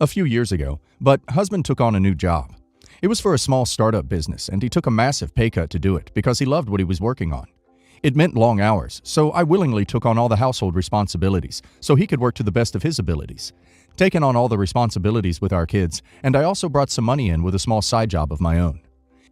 A few years ago, but husband took on a new job. It was for a small startup business, and he took a massive pay cut to do it because he loved what he was working on. It meant long hours, so I willingly took on all the household responsibilities so he could work to the best of his abilities. Taking on all the responsibilities with our kids, and I also brought some money in with a small side job of my own.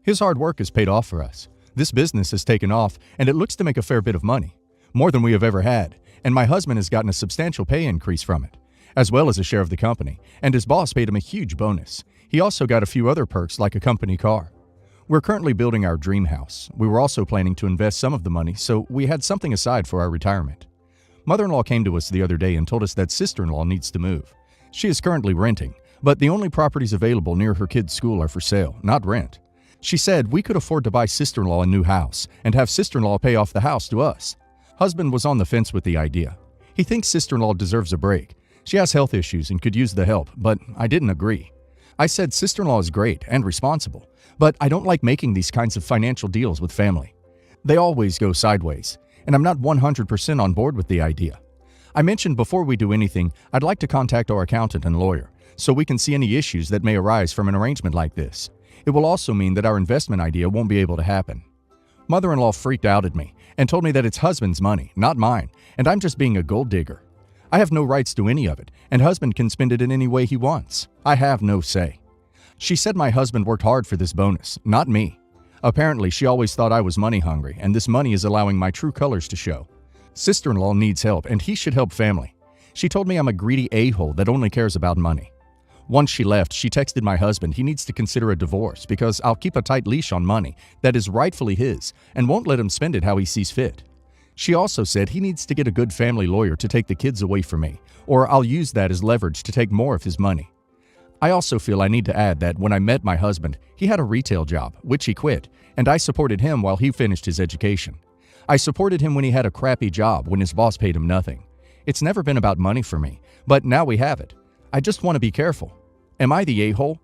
His hard work has paid off for us. This business has taken off, and it looks to make a fair bit of money, more than we have ever had, and my husband has gotten a substantial pay increase from it, as well as a share of the company, and his boss paid him a huge bonus. He also got a few other perks like a company car. We're currently building our dream house. We were also planning to invest some of the money, so we had something aside for our retirement. Mother-in-law came to us the other day and told us that sister-in-law needs to move. She is currently renting, but the only properties available near her kids' school are for sale, not rent. She said we could afford to buy sister-in-law a new house and have sister-in-law pay off the house to us. Husband was on the fence with the idea. He thinks sister-in-law deserves a break. She has health issues and could use the help, but I didn't agree. I said sister-in-law is great and responsible, but I don't like making these kinds of financial deals with family. They always go sideways, and I'm not 100% on board with the idea. I mentioned before we do anything, I'd like to contact our accountant and lawyer so we can see any issues that may arise from an arrangement like this. It will also mean that our investment idea won't be able to happen. Mother-in-law freaked out at me and told me that it's husband's money, not mine, and I'm just being a gold digger. I have no rights to any of it, and husband can spend it in any way he wants. I have no say. She said my husband worked hard for this bonus, not me. Apparently, she always thought I was money hungry, and this money is allowing my true colors to show. Sister-in-law needs help, and he should help family. She told me I'm a greedy a-hole that only cares about money. Once she left, she texted my husband he needs to consider a divorce because I'll keep a tight leash on money that is rightfully his and won't let him spend it how he sees fit. She also said he needs to get a good family lawyer to take the kids away from me, or I'll use that as leverage to take more of his money. I also feel I need to add that when I met my husband, he had a retail job, which he quit, and I supported him while he finished his education. I supported him when he had a crappy job when his boss paid him nothing. It's never been about money for me, but now we have it. I just want to be careful. Am I the a-hole?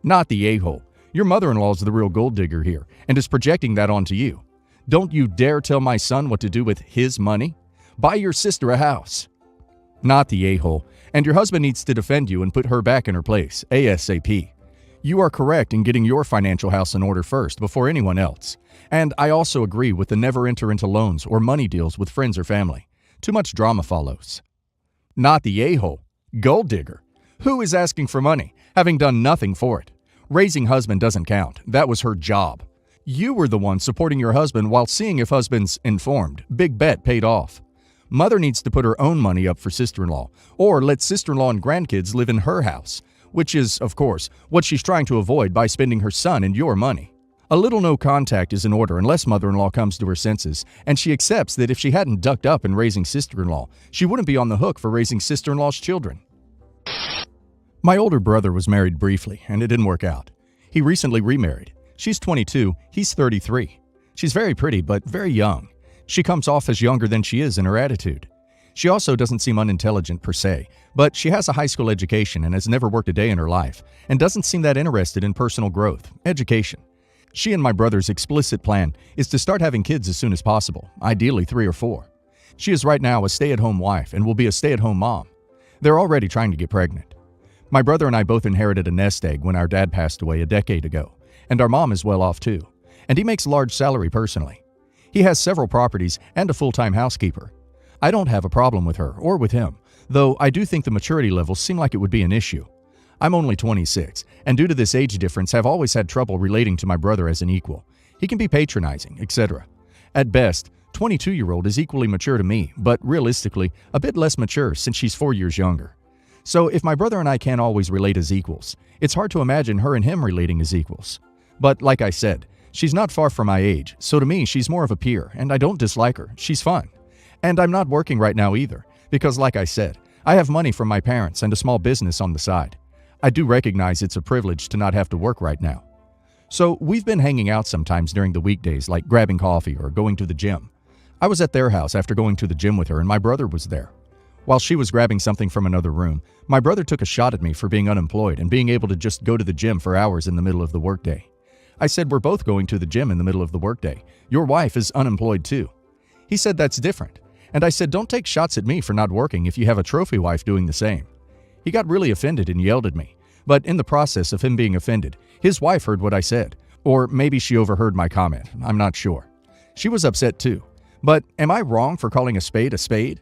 Not the a-hole. Your mother-in-law is the real gold digger here and is projecting that onto you. Don't you dare tell my son what to do with his money. Buy your sister a house. Not the a-hole, and your husband needs to defend you and put her back in her place, ASAP. You are correct in getting your financial house in order first before anyone else. And I also agree with the never enter into loans or money deals with friends or family. Too much drama follows. Not the a-hole. Gold digger. Who is asking for money, having done nothing for it? Raising husband doesn't count. That was her job. You were the one supporting your husband while seeing if husband's informed. Big bet paid off. Mother needs to put her own money up for sister-in-law, or let sister-in-law and grandkids live in her house, which is, of course, what she's trying to avoid by spending her son and your money. A little no contact is in order unless mother-in-law comes to her senses, and she accepts that if she hadn't ducked up in raising sister-in-law, she wouldn't be on the hook for raising sister-in-law's children. My older brother was married briefly, and it didn't work out. He recently remarried. She's 22, he's 33. She's very pretty, but very young. She comes off as younger than she is in her attitude. She also doesn't seem unintelligent per se, but she has a high school education and has never worked a day in her life, and doesn't seem that interested in personal growth, education. She and my brother's explicit plan is to start having kids as soon as possible, ideally 3 or 4. She is right now a stay-at-home wife and will be a stay-at-home mom. They're already trying to get pregnant. My brother and I both inherited a nest egg when our dad passed away a decade ago, and our mom is well off too, and he makes a large salary personally. He has several properties and a full-time housekeeper. I don't have a problem with her or with him, though I do think the maturity levels seem like it would be an issue. I'm only 26, and due to this age difference have always had trouble relating to my brother as an equal. He can be patronizing, etc. At best, 22-year-old is equally mature to me, but realistically, a bit less mature since she's 4 years younger. So if my brother and I can't always relate as equals, it's hard to imagine her and him relating as equals. But like I said, she's not far from my age, so to me she's more of a peer, and I don't dislike her. She's fun. And I'm not working right now either, because like I said, I have money from my parents and a small business on the side. I do recognize it's a privilege to not have to work right now. So we've been hanging out sometimes during the weekdays, like grabbing coffee or going to the gym. I was at their house after going to the gym with her, and my brother was there. While she was grabbing something from another room, my brother took a shot at me for being unemployed and being able to just go to the gym for hours in the middle of the workday. I said, we're both going to the gym in the middle of the workday. Your wife is unemployed too. He said that's different. And I said, don't take shots at me for not working if you have a trophy wife doing the same. He got really offended and yelled at me. But in the process of him being offended, his wife heard what I said. Or maybe she overheard my comment. I'm not sure. She was upset too. But am I wrong for calling a spade a spade?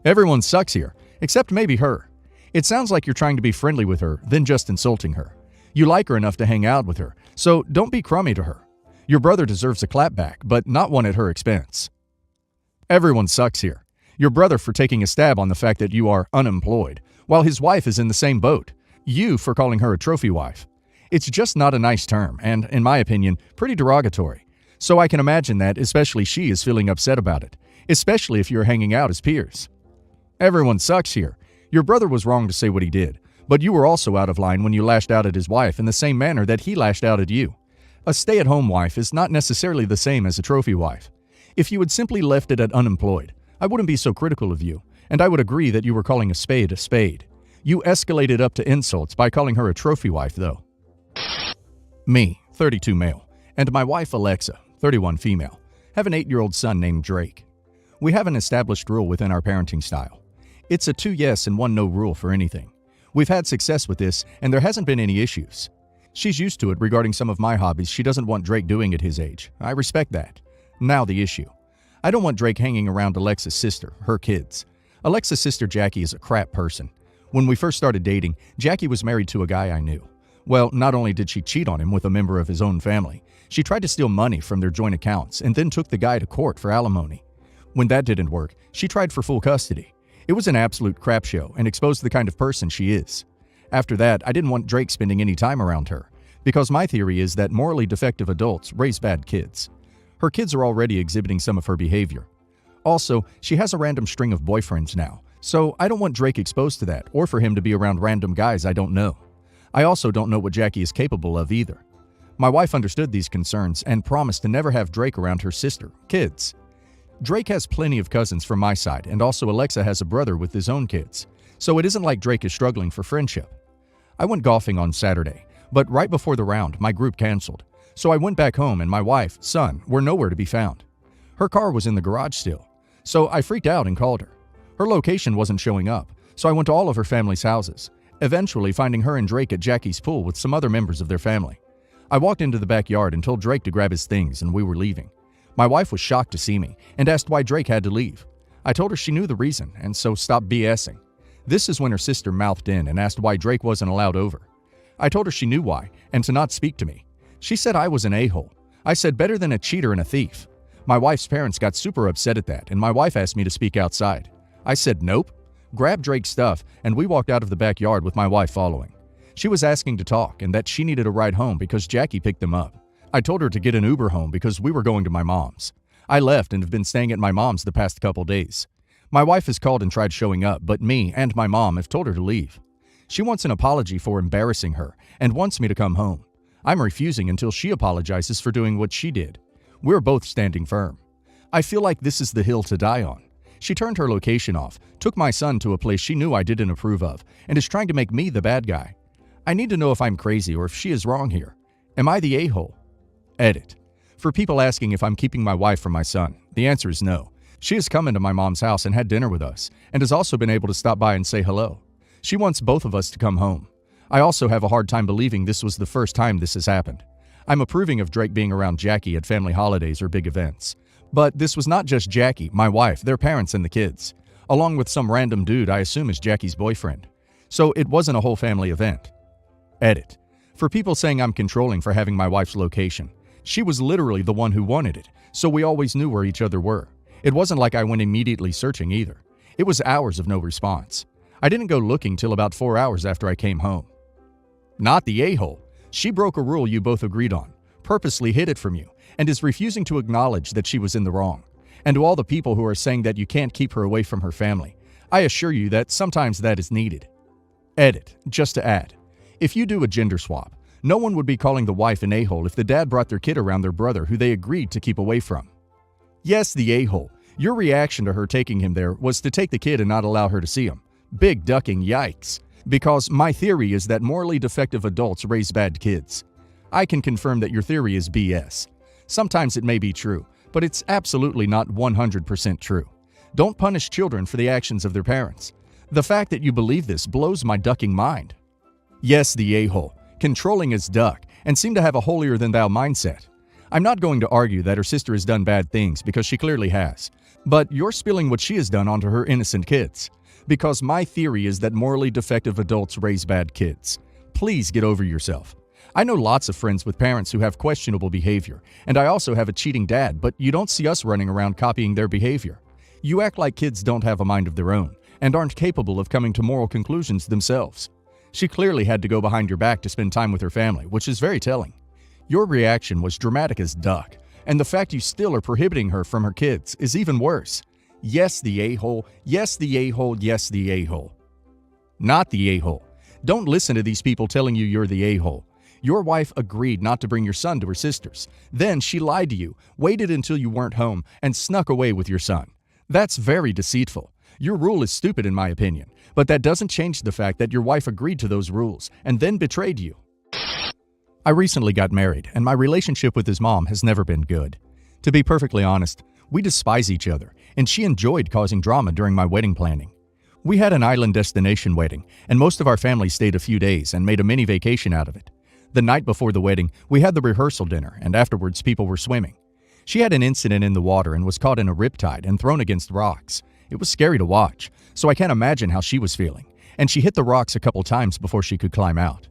Everyone sucks here, except maybe her. It sounds like you're trying to be friendly with her, then just insulting her. You like her enough to hang out with her, so don't be crummy to her. Your brother deserves a clapback, but not one at her expense. Everyone sucks here. Your brother for taking a stab on the fact that you are unemployed, while his wife is in the same boat. You for calling her a trophy wife. It's just not a nice term, and, in my opinion, pretty derogatory. So I can imagine that, especially she is feeling upset about it, especially if you're hanging out as peers. Everyone sucks here. Your brother was wrong to say what he did, but you were also out of line when you lashed out at his wife in the same manner that he lashed out at you. A stay-at-home wife is not necessarily the same as a trophy wife. If you had simply left it at unemployed, I wouldn't be so critical of you, and I would agree that you were calling a spade a spade. You escalated up to insults by calling her a trophy wife, though. Me, 32 male, and my wife Alexa, 31 female, have an 8-year-old son named Drake. We have an established rule within our parenting style. It's a 2 yes and 1 no rule for anything. We've had success with this, and there hasn't been any issues. She's used to it regarding some of my hobbies she doesn't want Drake doing at his age. I respect that. Now the issue. I don't want Drake hanging around Alexa's sister, her kids. Alexa's sister Jackie is a crap person. When we first started dating, Jackie was married to a guy I knew. Well, not only did she cheat on him with a member of his own family, she tried to steal money from their joint accounts and then took the guy to court for alimony. When that didn't work, she tried for full custody. It was an absolute crap show and exposed the kind of person she is. After that, I didn't want Drake spending any time around her, because my theory is that morally defective adults raise bad kids. Her kids are already exhibiting some of her behavior. Also, she has a random string of boyfriends now, so I don't want Drake exposed to that or for him to be around random guys I don't know. I also don't know what Jackie is capable of either. My wife understood these concerns and promised to never have Drake around her sister, kids. Drake has plenty of cousins from my side, and also Alexa has a brother with his own kids, so it isn't like Drake is struggling for friendship. I went golfing on Saturday, but right before the round, my group canceled, so I went back home and my wife, son, were nowhere to be found. Her car was in the garage still, so I freaked out and called her. Her location wasn't showing up, so I went to all of her family's houses, eventually finding her and Drake at Jackie's pool with some other members of their family. I walked into the backyard and told Drake to grab his things, and we were leaving. My wife was shocked to see me and asked why Drake had to leave. I told her she knew the reason, and so stopped BSing. This is when her sister mouthed in and asked why Drake wasn't allowed over. I told her she knew why, and to not speak to me. She said I was an a-hole. I said better than a cheater and a thief. My wife's parents got super upset at that, and my wife asked me to speak outside. I said nope, grabbed Drake's stuff, and we walked out of the backyard with my wife following. She was asking to talk and that she needed a ride home because Jackie picked them up. I told her to get an Uber home because we were going to my mom's. I left and have been staying at my mom's the past couple days. My wife has called and tried showing up, but me and my mom have told her to leave. She wants an apology for embarrassing her and wants me to come home. I'm refusing until she apologizes for doing what she did. We're both standing firm. I feel like this is the hill to die on. She turned her location off, took my son to a place she knew I didn't approve of, and is trying to make me the bad guy. I need to know if I'm crazy or if she is wrong here. Am I the a-hole? Edit. For people asking if I'm keeping my wife from my son, the answer is no. She has come into my mom's house and had dinner with us, and has also been able to stop by and say hello. She wants both of us to come home. I also have a hard time believing this was the first time this has happened. I'm approving of Drake being around Jackie at family holidays or big events. But this was not just Jackie, my wife, their parents, and the kids, along with some random dude I assume is Jackie's boyfriend. So it wasn't a whole family event. Edit. For people saying I'm controlling for having my wife's location, she was literally the one who wanted it, so we always knew where each other were. It wasn't like I went immediately searching either. It was hours of no response. I didn't go looking till about 4 hours after I came home. Not the a-hole. She broke a rule you both agreed on, purposely hid it from you, and is refusing to acknowledge that she was in the wrong. And to all the people who are saying that you can't keep her away from her family, I assure you that sometimes that is needed. Edit. Just to add. If you do a gender swap, no one would be calling the wife an a-hole if the dad brought their kid around their brother who they agreed to keep away from. Yes, the a-hole. Your reaction to her taking him there was to take the kid and not allow her to see him. Big ducking yikes. Because my theory is that morally defective adults raise bad kids. I can confirm that your theory is BS. Sometimes it may be true, but it's absolutely not 100% true. Don't punish children for the actions of their parents. The fact that you believe this blows my ducking mind. Yes, the a-hole, controlling as duck, and seem to have a holier-than-thou mindset. I'm not going to argue that her sister has done bad things, because she clearly has. But you're spilling what she has done onto her innocent kids. Because my theory is that morally defective adults raise bad kids. Please get over yourself. I know lots of friends with parents who have questionable behavior, and I also have a cheating dad, but you don't see us running around copying their behavior. You act like kids don't have a mind of their own, and aren't capable of coming to moral conclusions themselves. She clearly had to go behind your back to spend time with her family, which is very telling. Your reaction was dramatic as duck, and the fact you still are prohibiting her from her kids is even worse. Yes, the a-hole, yes, the a-hole, yes, the a-hole. Not the a-hole. Don't listen to these people telling you you're the a-hole. Your wife agreed not to bring your son to her sister's. Then she lied to you, waited until you weren't home, and snuck away with your son. That's very deceitful. Your rule is stupid in my opinion, but that doesn't change the fact that your wife agreed to those rules and then betrayed you. I recently got married, and my relationship with his mom has never been good. To be perfectly honest, we despise each other, and she enjoyed causing drama during my wedding planning. We had an island destination wedding, and most of our family stayed a few days and made a mini vacation out of it. The night before the wedding, we had the rehearsal dinner, and afterwards people were swimming. She had an incident in the water and was caught in a riptide and thrown against rocks. It was scary to watch, so I can't imagine how she was feeling, and she hit the rocks a couple times before she could climb out.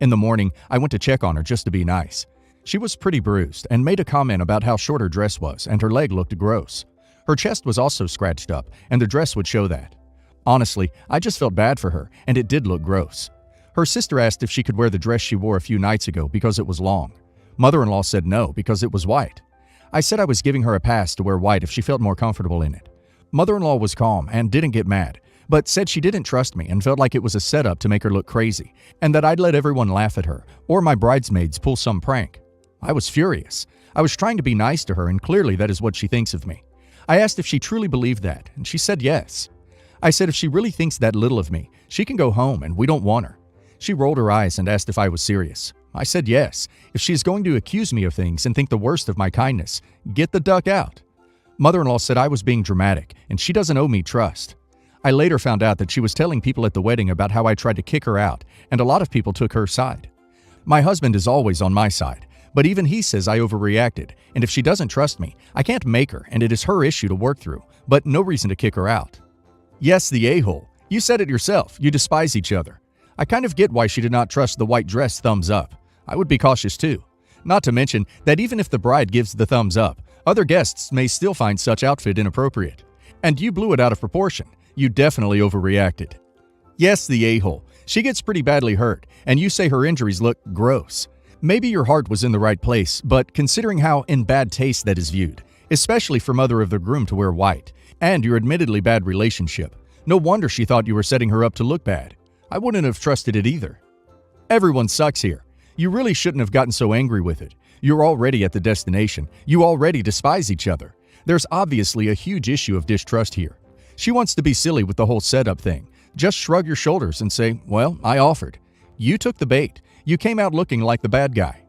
In the morning, I went to check on her just to be nice. She was pretty bruised and made a comment about how short her dress was and her leg looked gross. Her chest was also scratched up, and the dress would show that. Honestly, I just felt bad for her, and it did look gross. Her sister asked if she could wear the dress she wore a few nights ago because it was long. Mother-in-law said no because it was white. I said I was giving her a pass to wear white if she felt more comfortable in it. Mother-in-law was calm and didn't get mad, but said she didn't trust me and felt like it was a setup to make her look crazy, and that I'd let everyone laugh at her, or my bridesmaids pull some prank. I was furious. I was trying to be nice to her, and clearly that is what she thinks of me. I asked if she truly believed that, and she said yes. I said if she really thinks that little of me, she can go home and we don't want her. She rolled her eyes and asked if I was serious. I said yes. If she is going to accuse me of things and think the worst of my kindness, get the duck out. Mother-in-law said I was being dramatic, and she doesn't owe me trust. I later found out that she was telling people at the wedding about how I tried to kick her out, and a lot of people took her side. My husband is always on my side, but even he says I overreacted, and if she doesn't trust me, I can't make her, and it is her issue to work through, but no reason to kick her out. Yes, the a-hole. You said it yourself. You despise each other. I kind of get why she did not trust the white dress thumbs up. I would be cautious too. Not to mention that even if the bride gives the thumbs up, other guests may still find such outfit inappropriate. And you blew it out of proportion. You definitely overreacted. Yes, the a-hole. She gets pretty badly hurt, and you say her injuries look gross. Maybe your heart was in the right place, but considering how in bad taste that is viewed, especially for mother of the groom to wear white, and your admittedly bad relationship, no wonder she thought you were setting her up to look bad. I wouldn't have trusted it either. Everyone sucks here. You really shouldn't have gotten so angry with it. You're already at the destination. You already despise each other. There's obviously a huge issue of distrust here. She wants to be silly with the whole setup thing. Just shrug your shoulders and say, well, I offered. You took the bait. You came out looking like the bad guy.